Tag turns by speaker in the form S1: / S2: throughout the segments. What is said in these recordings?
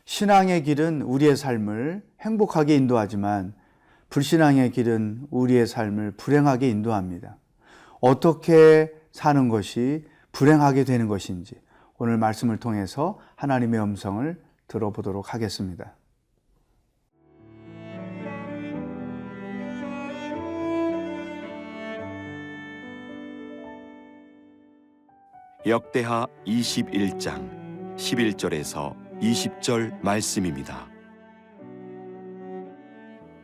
S1: 신앙의 길은 우리의 삶을 행복하게 인도하지만 불신앙의 길은 우리의 삶을 불행하게 인도합니다. 어떻게 사는 것이 불행하게 되는 것인지 오늘 말씀을 통해서 하나님의 음성을 들어보도록 하겠습니다.
S2: 역대하 21장 11절에서 20절 말씀입니다.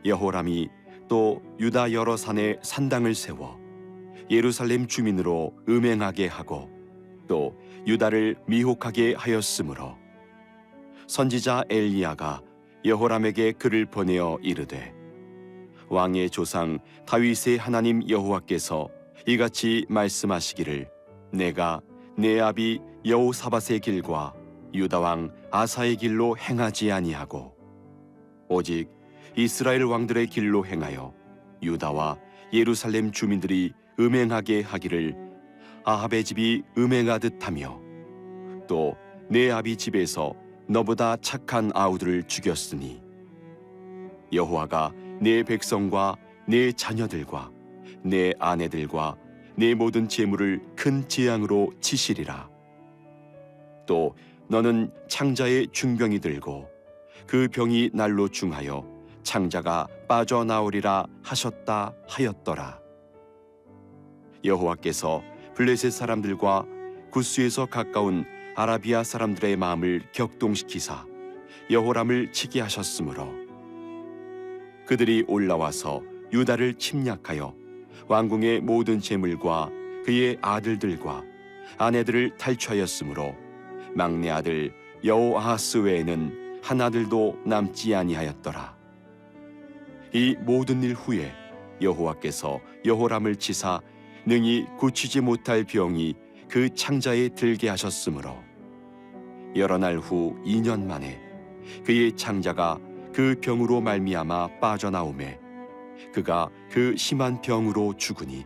S2: 여호람이 또 유다 여러 산에 산당을 세워 예루살렘 주민으로 음행하게 하고 또 유다를 미혹하게 하였으므로 선지자 엘리야가 여호람에게 글을 보내어 이르되 왕의 조상 다윗의 하나님 여호와께서 이같이 말씀하시기를 내가 내 아비 여호사밧의 길과 유다 왕 아사의 길로 행하지 아니하고 오직 이스라엘 왕들의 길로 행하여 유다와 예루살렘 주민들이 음행하게 하기를 아합의 집이 음행하듯 하며 또 내 아비 집에서 너보다 착한 아우들을 죽였으니 여호와가 내 백성과 내 자녀들과 내 아내들과 내 모든 재물을 큰 재앙으로 치시리라. 또 너는 창자의 중병이 들고 그 병이 날로 중하여 창자가 빠져나오리라 하셨다 하였더라. 여호와께서 블레셋 사람들과 구스에서 가까운 아라비아 사람들의 마음을 격동시키사 여호람을 치게 하셨으므로 그들이 올라와서 유다를 침략하여 왕궁의 모든 재물과 그의 아들들과 아내들을 탈취하였으므로 막내 아들 여호아하스 외에는 한 아들도 남지 아니하였더라. 이 모든 일 후에 여호와께서 여호람을 치사 능히 고치지 못할 병이 그 창자에 들게 하셨으므로 여러 날 후 2년 만에 그의 창자가 그 병으로 말미암아 빠져나오매 그가 그 심한 병으로 죽으니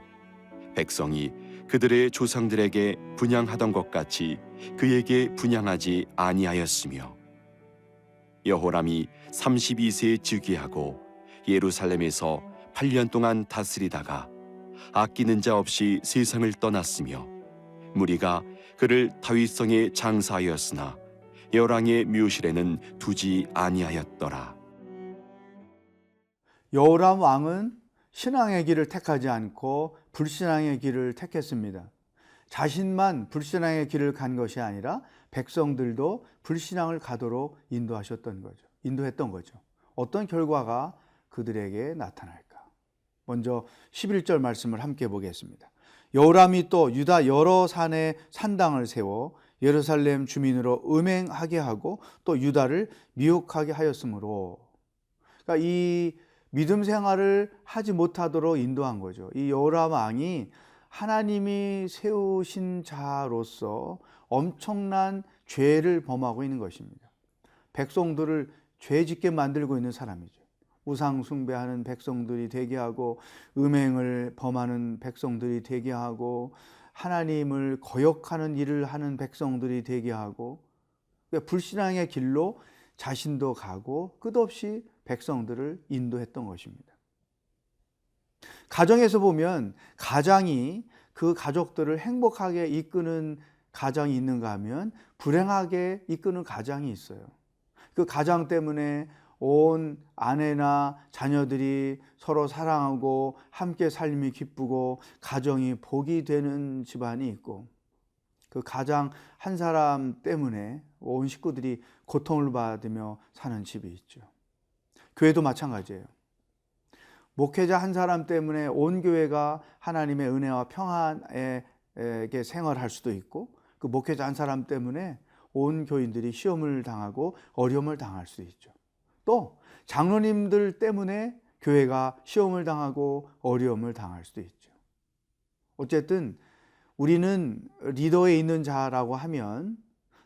S2: 백성이 그들의 조상들에게 분향하던 것 같이 그에게 분향하지 아니하였으며 여호람이 32세에 즉위하고 예루살렘에서 8년 동안 다스리다가 아끼는 자 없이 세상을 떠났으며 무리가 그를 다윗성에 장사하였으나 열왕의 묘실에는 두지 아니하였더라.
S1: 여호람 왕은 신앙의 길을 택하지 않고 불신앙의 길을 택했습니다. 자신만 불신앙의 길을 간 것이 아니라 백성들도 불신앙을 가도록 인도했던 거죠. 어떤 결과가 그들에게 나타날까? 먼저 11절 말씀을 함께 보겠습니다. 여호람이 또 유다 여러 산에 산당을 세워 예루살렘 주민으로 음행하게 하고 또 유다를 미혹하게 하였으므로, 그러니까 이 믿음 생활을 하지 못하도록 인도한 거죠. 이 여호람 왕이 하나님이 세우신 자로서 엄청난 죄를 범하고 있는 것입니다. 백성들을 죄짓게 만들고 있는 사람이죠. 우상 숭배하는 백성들이 되게 하고 음행을 범하는 백성들이 되게 하고 하나님을 거역하는 일을 하는 백성들이 되게 하고 불신앙의 길로 자신도 가고 끝없이 백성들을 인도했던 것입니다. 가정에서 보면 가장이 그 가족들을 행복하게 이끄는 가정이 있는가 하면 불행하게 이끄는 가정이 있어요. 그 가정 때문에 온 아내나 자녀들이 서로 사랑하고 함께 삶이 기쁘고 가정이 복이 되는 집안이 있고 그 가장 한 사람 때문에 온 식구들이 고통을 받으며 사는 집이 있죠. 교회도 마찬가지예요. 목회자 한 사람 때문에 온 교회가 하나님의 은혜와 평안에 생활할 수도 있고 그 목회자 한 사람 때문에 온 교인들이 시험을 당하고 어려움을 당할 수도 있죠. 또 장로님들 때문에 교회가 시험을 당하고 어려움을 당할 수도 있죠. 어쨌든 우리는 리더에 있는 자라고 하면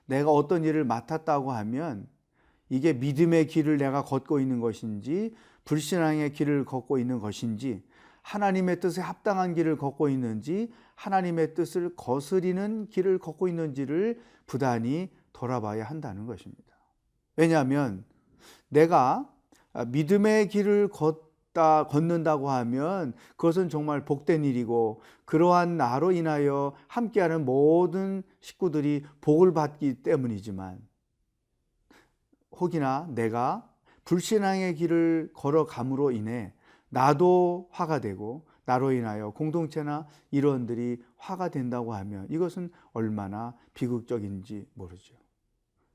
S1: 내가 어떤 일을 맡았다고 하면 이게 믿음의 길을 내가 걷고 있는 것인지 불신앙의 길을 걷고 있는 것인지 하나님의 뜻에 합당한 길을 걷고 있는지 하나님의 뜻을 거스리는 길을 걷고 있는지를 부단히 돌아봐야 한다는 것입니다. 왜냐하면 내가 믿음의 길을 걷는다고 하면 그것은 정말 복된 일이고, 그러한 나로 인하여 함께하는 모든 식구들이 복을 받기 때문이지만, 혹이나 내가 불신앙의 길을 걸어감으로 인해 나도 화가 되고 나로 인하여 공동체나 일원들이 화가 된다고 하면 이것은 얼마나 비극적인지 모르죠.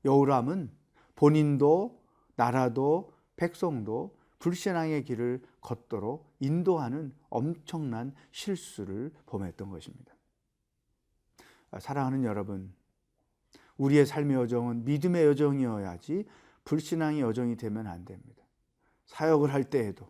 S1: 여호람은 본인도 나라도 백성도 불신앙의 길을 걷도록 인도하는 엄청난 실수를 범했던 것입니다. 사랑하는 여러분, 우리의 삶의 여정은 믿음의 여정이어야지 불신앙의 여정이 되면 안 됩니다. 사역을 할 때에도,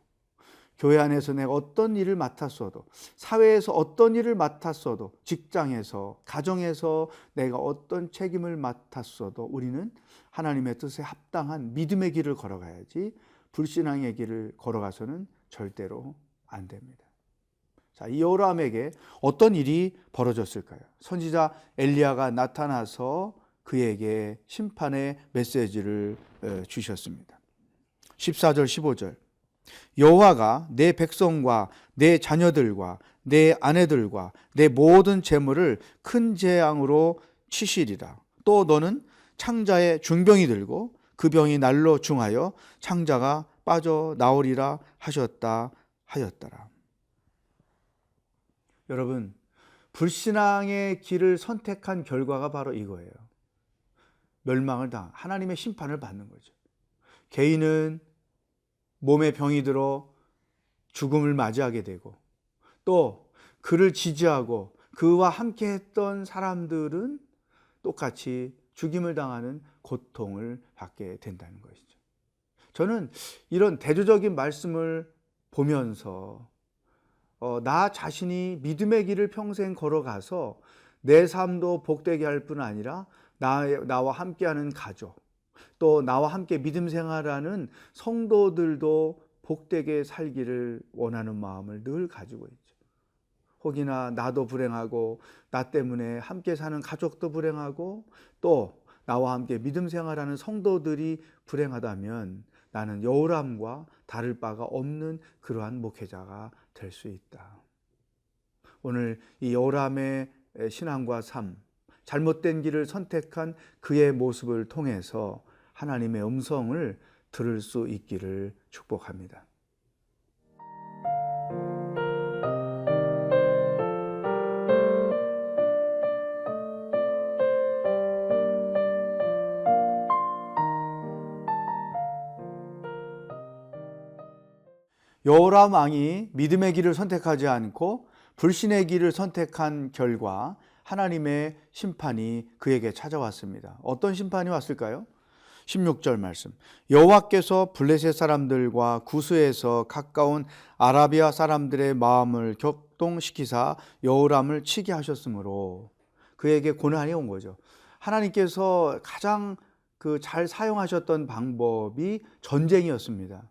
S1: 교회 안에서 내가 어떤 일을 맡았어도, 사회에서 어떤 일을 맡았어도, 직장에서, 가정에서 내가 어떤 책임을 맡았어도 우리는 하나님의 뜻에 합당한 믿음의 길을 걸어가야지 불신앙의 길을 걸어가서는 절대로 안 됩니다. 자, 이 여호람에게 어떤 일이 벌어졌을까요? 선지자 엘리야가 나타나서 그에게 심판의 메시지를 주셨습니다. 14절 15절 여호와가 내 백성과 내 자녀들과 내 아내들과 내 모든 재물을 큰 재앙으로 치시리라. 또 너는 창자에 중병이 들고 그 병이 날로 중하여 창자가 빠져나오리라 하였더라. 여러분, 불신앙의 길을 선택한 결과가 바로 이거예요. 멸망을 당한, 하나님의 심판을 받는 거죠. 개인은 몸에 병이 들어 죽음을 맞이하게 되고, 또 그를 지지하고 그와 함께 했던 사람들은 똑같이 죽임을 당하는 고통을 받게 된다는 것이죠. 저는 이런 대조적인 말씀을 보면서 나 자신이 믿음의 길을 평생 걸어가서 내 삶도 복되게 할 뿐 아니라 나와 함께하는 가족, 또 나와 함께 믿음 생활하는 성도들도 복되게 살기를 원하는 마음을 늘 가지고 있죠. 혹이나 나도 불행하고 나 때문에 함께 사는 가족도 불행하고 또 나와 함께 믿음 생활하는 성도들이 불행하다면 나는 여호람과 다를 바가 없는 그러한 목회자가 될 수 있다. 오늘 이 여호람의 신앙과 삶, 잘못된 길을 선택한 그의 모습을 통해서 하나님의 음성을 들을 수 있기를 축복합니다. 여호람 왕이 믿음의 길을 선택하지 않고 불신의 길을 선택한 결과 하나님의 심판이 그에게 찾아왔습니다. 어떤 심판이 왔을까요? 16절 말씀. 여호와께서 블레셋 사람들과 구스에서 가까운 아라비아 사람들의 마음을 격동시키사 여호람을 치게 하셨으므로 그에게 고난이 온 거죠. 하나님께서 가장 잘 사용하셨던 방법이 전쟁이었습니다.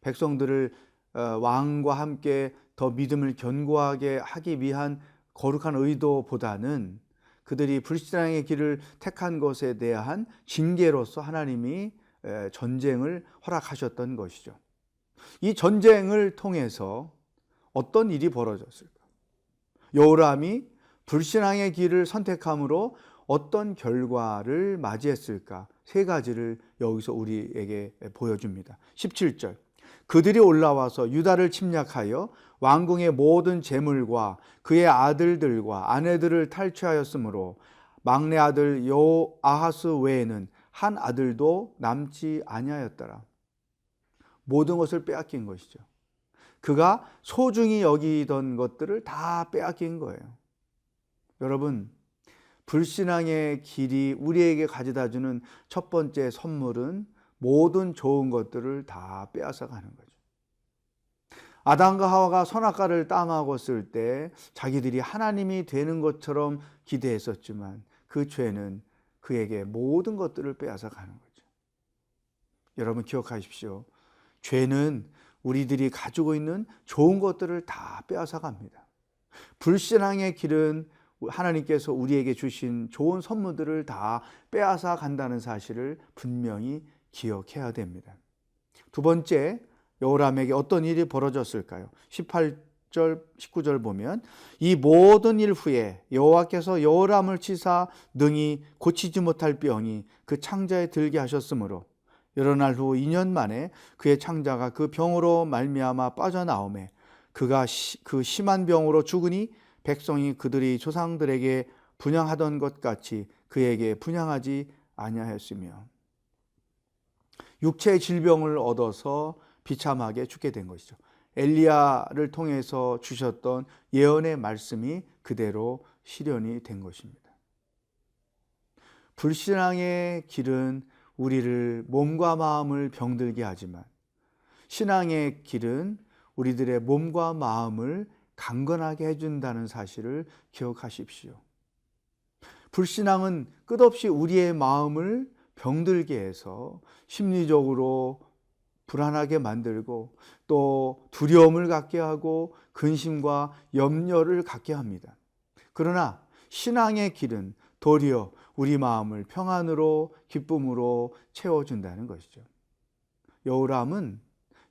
S1: 백성들을 왕과 함께 더 믿음을 견고하게 하기 위한 거룩한 의도보다는 그들이 불신앙의 길을 택한 것에 대한 징계로서 하나님이 전쟁을 허락하셨던 것이죠. 이 전쟁을 통해서 어떤 일이 벌어졌을까? 여호람이 불신앙의 길을 선택함으로 어떤 결과를 맞이했을까? 세 가지를 여기서 우리에게 보여줍니다. 17절. 그들이 올라와서 유다를 침략하여 왕궁의 모든 재물과 그의 아들들과 아내들을 탈취하였으므로 막내 아들 여호아하스 외에는 한 아들도 남지 아니하였더라. 모든 것을 빼앗긴 것이죠. 그가 소중히 여기던 것들을 다 빼앗긴 거예요. 여러분, 불신앙의 길이 우리에게 가져다주는 첫 번째 선물은 모든 좋은 것들을 다 빼앗아 가는 거죠. 아담과 하와가 선악과를 따먹었을 때 자기들이 하나님이 되는 것처럼 기대했었지만 그 죄는 그에게 모든 것들을 빼앗아 가는 거죠. 여러분 기억하십시오. 죄는 우리들이 가지고 있는 좋은 것들을 다 빼앗아 갑니다. 불신앙의 길은 하나님께서 우리에게 주신 좋은 선물들을 다 빼앗아 간다는 사실을 분명히 기억해야 됩니다. 두 번째, 여호람에게 어떤 일이 벌어졌을까요? 18절, 19절 보면 이 모든 일 후에 여호와께서 여호람을 치사 능히 고치지 못할 병이 그 창자에 들게 하셨으므로 여러 날 후 2년 만에 그의 창자가 그 병으로 말미암아 빠져나오매 그가 그 심한 병으로 죽으니 백성이 그들이 조상들에게 분향하던 것 같이 그에게 분향하지 아니하였으며 육체의 질병을 얻어서 비참하게 죽게 된 것이죠. 엘리야를 통해서 주셨던 예언의 말씀이 그대로 실현이 된 것입니다. 불신앙의 길은 우리를 몸과 마음을 병들게 하지만 신앙의 길은 우리들의 몸과 마음을 강건하게 해준다는 사실을 기억하십시오. 불신앙은 끝없이 우리의 마음을 병들게 해서 심리적으로 불안하게 만들고 또 두려움을 갖게 하고 근심과 염려를 갖게 합니다. 그러나 신앙의 길은 도리어 우리 마음을 평안으로 기쁨으로 채워준다는 것이죠. 여호람은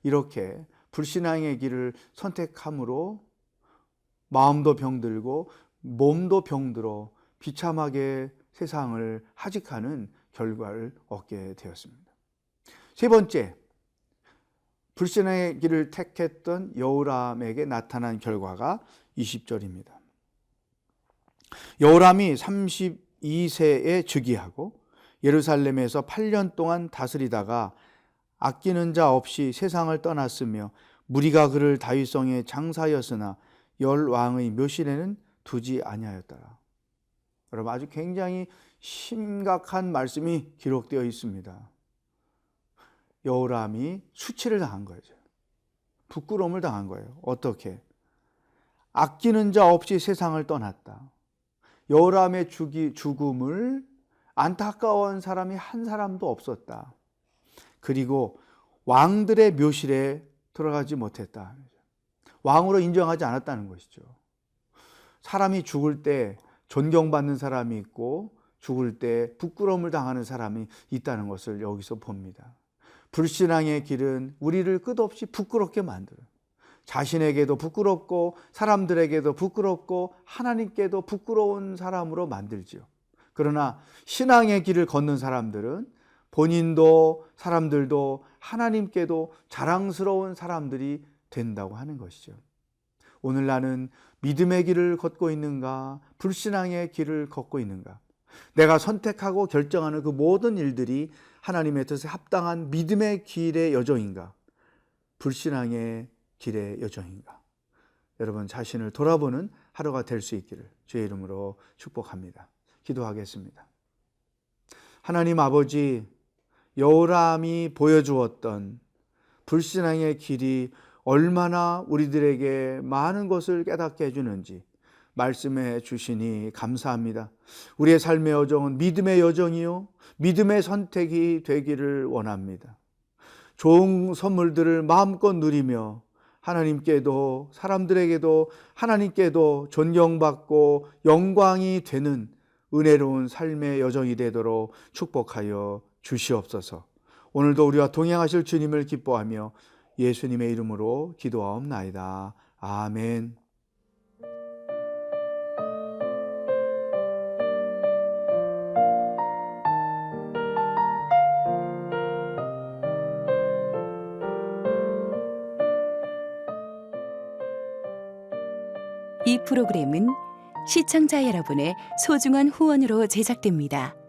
S1: 이렇게 불신앙의 길을 선택함으로 마음도 병들고 몸도 병들어 비참하게 세상을 하직하는 결과를 얻게 되었습니다. 세 번째, 불신앙의 길을 택했던 여호람에게 나타난 결과가 20절입니다. 여호람이 32세에 즉위하고 예루살렘에서 8년 동안 다스리다가 아끼는 자 없이 세상을 떠났으며 무리가 그를 다윗성에 장사하였으나 열 왕의 묘실에는 두지 아니하였더라. 여러분, 아주 굉장히 심각한 말씀이 기록되어 있습니다. 여호람이 수치를 당한 거죠. 부끄러움을 당한 거예요. 어떻게? 아끼는 자 없이 세상을 떠났다. 여호람의 죽음을 안타까워한 사람이 한 사람도 없었다. 그리고 왕들의 묘실에 들어가지 못했다. 왕으로 인정하지 않았다는 것이죠. 사람이 죽을 때 존경받는 사람이 있고 죽을 때 부끄러움을 당하는 사람이 있다는 것을 여기서 봅니다. 불신앙의 길은 우리를 끝없이 부끄럽게 만들어요. 자신에게도 부끄럽고 사람들에게도 부끄럽고 하나님께도 부끄러운 사람으로 만들지요. 그러나 신앙의 길을 걷는 사람들은 본인도 사람들도 하나님께도 자랑스러운 사람들이 된다고 하는 것이죠. 오늘 나는 믿음의 길을 걷고 있는가? 불신앙의 길을 걷고 있는가? 내가 선택하고 결정하는 그 모든 일들이 하나님의 뜻에 합당한 믿음의 길의 여정인가? 불신앙의 길의 여정인가? 여러분 자신을 돌아보는 하루가 될 수 있기를 주의 이름으로 축복합니다. 기도하겠습니다. 하나님 아버지, 여호람이 보여주었던 불신앙의 길이 얼마나 우리들에게 많은 것을 깨닫게 해주는지 말씀해 주시니 감사합니다. 우리의 삶의 여정은 믿음의 여정이요 믿음의 선택이 되기를 원합니다. 좋은 선물들을 마음껏 누리며 하나님께도 사람들에게도 하나님께도 존경받고 영광이 되는 은혜로운 삶의 여정이 되도록 축복하여 주시옵소서. 오늘도 우리와 동행하실 주님을 기뻐하며 예수님의 이름으로 기도하옵나이다. 아멘.
S3: 이 프로그램은 시청자 여러분의 소중한 후원으로 제작됩니다.